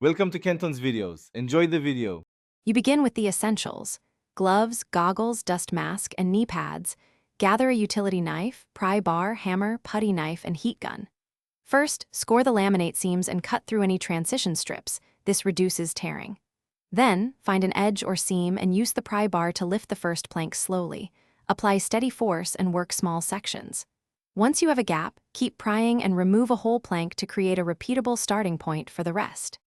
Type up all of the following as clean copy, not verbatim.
Welcome to Kenton's videos. Enjoy the video. You begin with the essentials: gloves, goggles, dust mask, and knee pads. Gather a utility knife, pry bar, hammer, putty knife, and heat gun. First, score the laminate seams and cut through any transition strips. This reduces tearing. Then, find an edge or seam and use the pry bar to lift the first plank slowly. Apply steady force and work small sections. Once you have a gap, keep prying and remove a whole plank to create a repeatable starting point for the rest.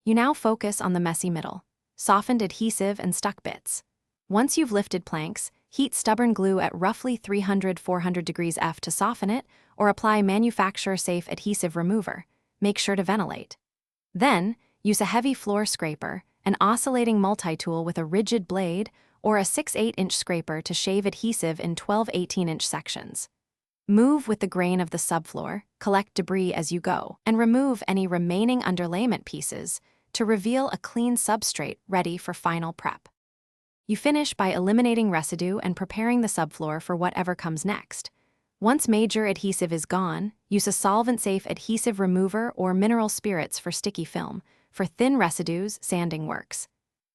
You now focus on the messy middle: softened adhesive and stuck bits. Once you've lifted planks, heat stubborn glue at roughly 300–400 degrees F to soften it, or apply manufacturer-safe adhesive remover. Make sure to ventilate. Then, use a heavy floor scraper, an oscillating multi-tool with a rigid blade, or a 6/8-inch scraper to shave adhesive in 12–18-inch sections. Move with the grain of the subfloor, collect debris as you go, and remove any remaining underlayment pieces to reveal a clean substrate ready for final prep. You finish by eliminating residue and preparing the subfloor for whatever comes next. Once major adhesive is gone, use a solvent-safe adhesive remover or mineral spirits for sticky film. For thin residues, sanding works.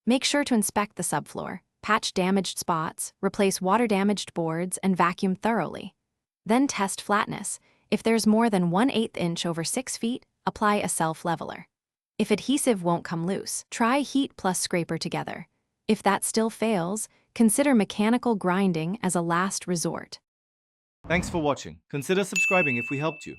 Make sure to inspect the subfloor, patch damaged spots, replace water-damaged boards, and vacuum thoroughly. Then test flatness. If there's more than 1/8 inch over 6 feet, apply a self-leveler. If adhesive won't come loose, try heat plus scraper together. If that still fails, consider mechanical grinding as a last resort. Thanks for watching. Consider subscribing if we helped you.